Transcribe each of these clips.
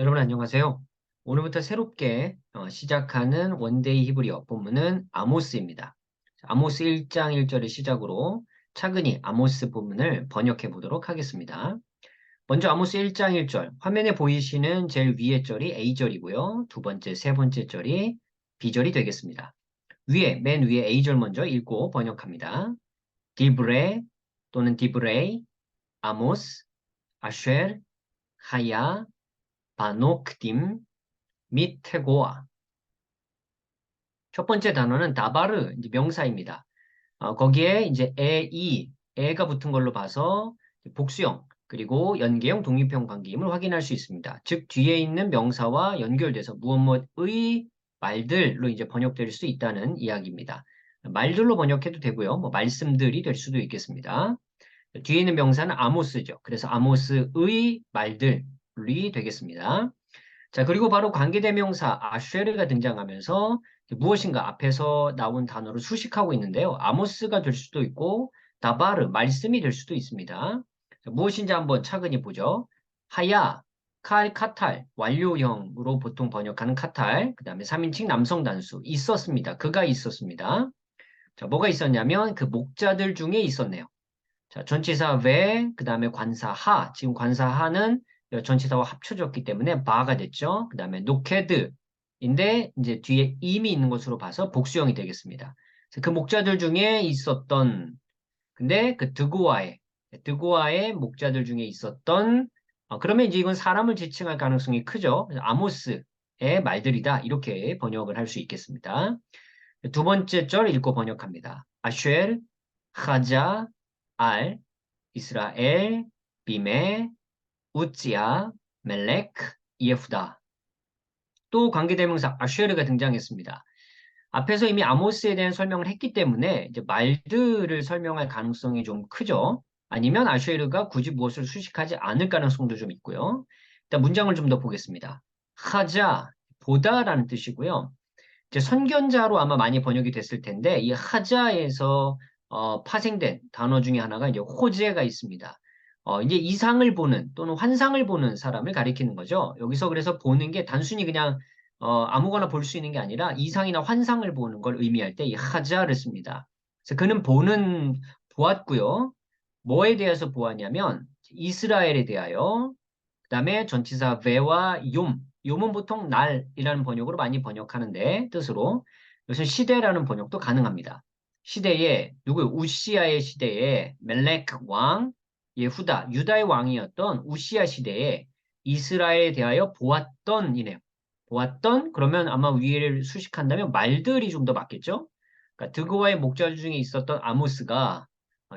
여러분 안녕하세요. 오늘부터 새롭게 시작하는 원데이 히브리어 본문은 아모스입니다. 아모스 1장 1절을 시작으로 차근히 아모스 본문을 번역해 보도록 하겠습니다. 먼저 아모스 1장 1절, 화면에 보이시는 제일 위에 절이 A절이고요. 두 번째, 세 번째 절이 B절이 되겠습니다. 맨 위에 A절 먼저 읽고 번역합니다. 디브레 또는 디브레이, 아모스, 아쉘, 하야, 바노크딤, 및 테고아. 첫 번째 단어는 다바르, 이제 명사입니다. 거기에 이제 애가 붙은 걸로 봐서 복수형, 그리고 연계형, 독립형 관계임을 확인할 수 있습니다. 즉, 뒤에 있는 명사와 연결돼서 무엇무엇의 말들로 이제 번역될 수 있다는 이야기입니다. 말들로 번역해도 되고요. 뭐 말씀들이 될 수도 있겠습니다. 뒤에 있는 명사는 아모스죠. 그래서 아모스의 말들이 되겠습니다. 자, 그리고 바로 관계대명사 아쉐르가 등장하면서 무엇인가 앞에서 나온 단어를 수식하고 있는데요. 아모스가 될 수도 있고 다바르, 말씀이 될 수도 있습니다. 자, 무엇인지 한번 차근히 보죠. 하야, 카탈, 완료형으로 보통 번역하는 카탈, 그 다음에 3인칭 남성 단수, 있었습니다. 그가 있었습니다. 자, 뭐가 있었냐면 그 목자들 중에 있었네요. 자, 전치사 왜, 그 다음에 관사 하. 지금 관사 하는 전치사와 합쳐졌기 때문에 바가 됐죠. 그 다음에 노케드인데 이제 뒤에 임이 있는 것으로 봐서 복수형이 되겠습니다. 그래서 그 목자들 중에 있었던, 근데 그 드고아의 목자들 중에 있었던, 그러면 이제 이건 사람을 지칭할 가능성이 크죠. 그래서 아모스의 말들이다. 이렇게 번역을 할 수 있겠습니다. 두 번째 절 읽고 번역합니다. 아쉘, 하자, 알, 이스라엘, 비메, 우찌야, 멜렉, 예후다. 또 관계대명사 아쉐르가 등장했습니다. 앞에서 이미 아모스에 대한 설명을 했기 때문에 이제 말들을 설명할 가능성이 좀 크죠. 아니면 아쉐르가 굳이 무엇을 수식하지 않을 가능성도 좀 있고요. 일단 문장을 좀 더 보겠습니다. 하자, 보다라는 뜻이고요. 이제 선견자로 아마 많이 번역이 됐을 텐데 이 하자에서 파생된 단어 중에 하나가 이제 호재가 있습니다. 이제 이상을 보는 또는 환상을 보는 사람을 가리키는 거죠. 여기서 그래서 보는 게 단순히 그냥 아무거나 볼 수 있는 게 아니라 이상이나 환상을 보는 걸 의미할 때 이 하자를 씁니다. 그래서 그는 보았고요. 뭐에 대해서 보았냐면 이스라엘에 대하여 그다음에 전치사 ve와 욤은 보통 날이라는 번역으로 많이 번역하는데 뜻으로 이것은 시대라는 번역도 가능합니다. 시대에 우시아의 시대에 멜렉 왕 예후다 유다의 왕이었던 우시아 시대에 이스라엘에 대하여 보았던이네요. 보았던 그러면 아마 위를 수식한다면 말들이 좀 더 맞겠죠? 그러니까 드고와의 목자 중에 있었던 아모스가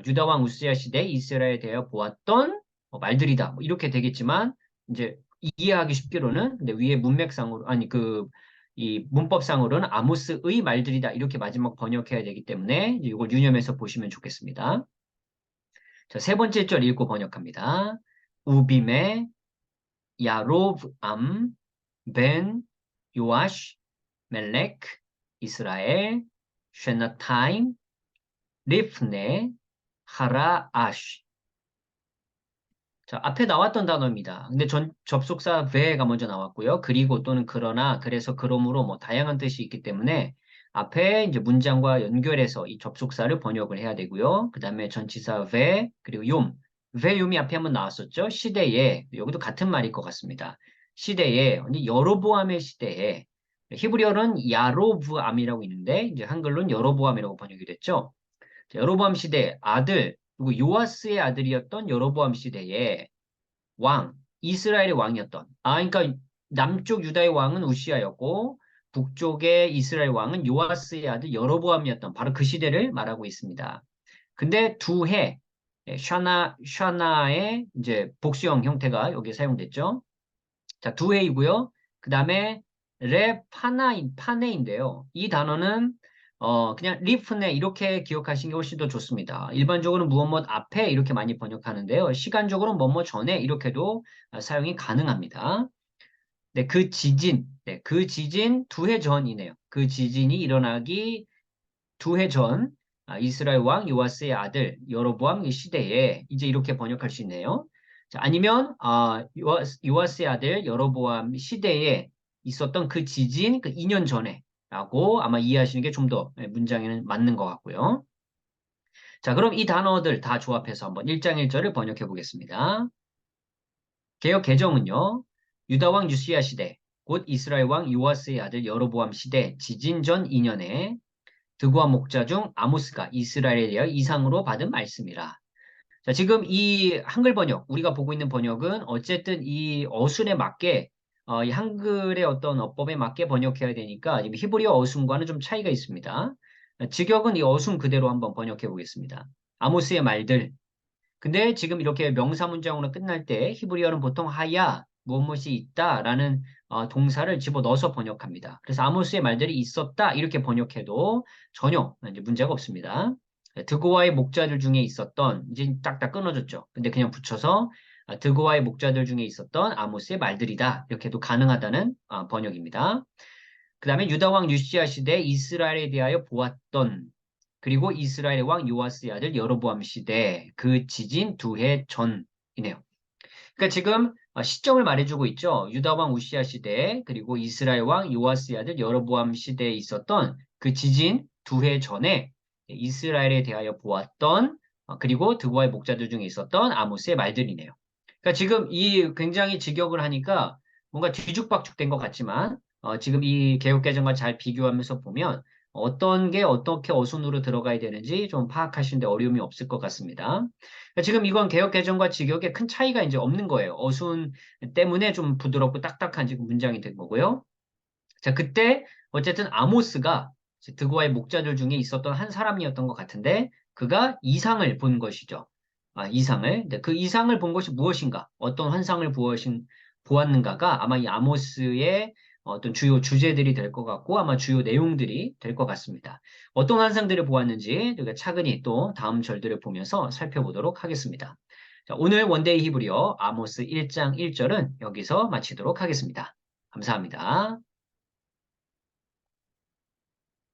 유다 왕 우시아 시대에 이스라엘에 대하여 보았던 말들이다. 뭐 이렇게 되겠지만 이제 이해하기 쉽게로는 근데 위에 문맥상으로 아니 이 문법상으로는 아모스의 말들이다 이렇게 마지막 번역해야 되기 때문에 이걸 유념해서 보시면 좋겠습니다. 자, 세 번째 절 읽고 번역합니다. 우빔의 야로브암 벤 요아시 멜렉 이스라엘 쉐나타임 리프네 하라아시. 자, 앞에 나왔던 단어입니다. 근데 접속사 ve가 먼저 나왔고요. 그리고 또는 그러나, 그래서, 그러므로 뭐 다양한 뜻이 있기 때문에 앞에 이제 문장과 연결해서 이 접속사를 번역을 해야 되고요. 그 다음에 전치사 ve, 그리고 욤이 앞에 한번 나왔었죠. 시대에, 여기도 같은 말일 것 같습니다. 시대에, 언니 여로보암의 시대에, 히브리어는 야로브암이라고 있는데, 이제 한글로는 여로보암이라고 번역이 됐죠. 여로보암 시대 아들, 그리고 요아스의 아들이었던 여로보암 시대에 왕, 이스라엘의 왕이었던. 그러니까 남쪽 유다의 왕은 우시아였고 북쪽의 이스라엘 왕은 요아스의 아들 여로보암이었던 바로 그 시대를 말하고 있습니다. 근데 두 해, 샤나의 이제 복수형 형태가 여기에 사용됐죠. 자, 두 해이고요. 그 다음에 파네인데요. 이 단어는 그냥 리프네 이렇게 기억하시는 게 훨씬 더 좋습니다. 일반적으로 무엇 앞에 이렇게 많이 번역하는데요. 시간적으로 뭐뭐 전에 이렇게도 사용이 가능합니다. 그 지진 두 해 전이네요. 그 지진이 일어나기 두 해 전, 이스라엘 왕 요아스의 아들 여로보암 이 시대에 이제 이렇게 번역할 수 있네요. 자, 아니면 요아스의 아들 여로보암 시대에 있었던 그 지진 그 2년 전에라고 아마 이해하시는 게 좀 더 문장에는 맞는 것 같고요. 자, 그럼 이 단어들 다 조합해서 한번 1장 1절을 번역해 보겠습니다. 개역 개정은요. 유다 왕 유시야 시대, 곧 이스라엘 왕 요아스의 아들 여로보암 시대 지진 전 2년에 드고와 목자 중 아모스가 이스라엘에 대하여 이상으로 받은 말씀이라. 자, 지금 이 한글 번역, 우리가 보고 있는 번역은 어쨌든 이 어순에 맞게, 이 한글의 어떤 어법에 맞게 번역해야 되니까 지금 히브리어 어순과는 좀 차이가 있습니다. 직역은 이 어순 그대로 한번 번역해 보겠습니다. 아모스의 말들. 근데 지금 이렇게 명사 문장으로 끝날 때 히브리어는 보통 하야, 무엇이 있다라는 동사를 집어넣어서 번역합니다. 그래서 아모스의 말들이 있었다 이렇게 번역해도 전혀 이제 문제가 없습니다. 드고와의 목자들 중에 있었던 이제 딱딱 끊어졌죠. 근데 그냥 붙여서 드고와의 목자들 중에 있었던 아모스의 말들이다 이렇게도 가능하다는 번역입니다. 그 다음에 유다 왕 유시야 시대 이스라엘에 대하여 보았던 그리고 이스라엘의 왕 요아스의 아들 여로보암 시대 그 지진 2해 전이네요. 그러니까 지금 시점을 말해주고 있죠. 유다 왕 우시야 시대 그리고 이스라엘 왕 요아스의 아들 여로보암 시대에 있었던 그 지진 2해 전에 이스라엘에 대하여 보았던 그리고 드고아의 목자들 중에 있었던 아모스의 말들이네요. 그러니까 지금 이 굉장히 직역을 하니까 뭔가 뒤죽박죽 된 것 같지만 지금 이 개역개정과 잘 비교하면서 보면 어떤 게 어떻게 어순으로 들어가야 되는지 좀 파악하시는데 어려움이 없을 것 같습니다. 그러니까 지금 이건 개역개정과 직역에 큰 차이가 이제 없는 거예요. 어순 때문에 좀 부드럽고 딱딱한 지금 문장이 된 거고요. 자, 그때 어쨌든 아모스가 드고아의 목자들 중에 있었던 한 사람이었던 것 같은데 그가 이상을 본 것이죠. 이상을. 근데 그 이상을 본 것이 무엇인가? 어떤 환상을 보았는가가 아마 이 아모스의 어떤 주요 주제들이 될 것 같고 아마 주요 내용들이 될 것 같습니다. 어떤 환상들을 보았는지 우리가 차근히 또 다음 절들을 보면서 살펴보도록 하겠습니다. 자, 오늘 원데이 히브리어 아모스 1장 1절은 여기서 마치도록 하겠습니다. 감사합니다.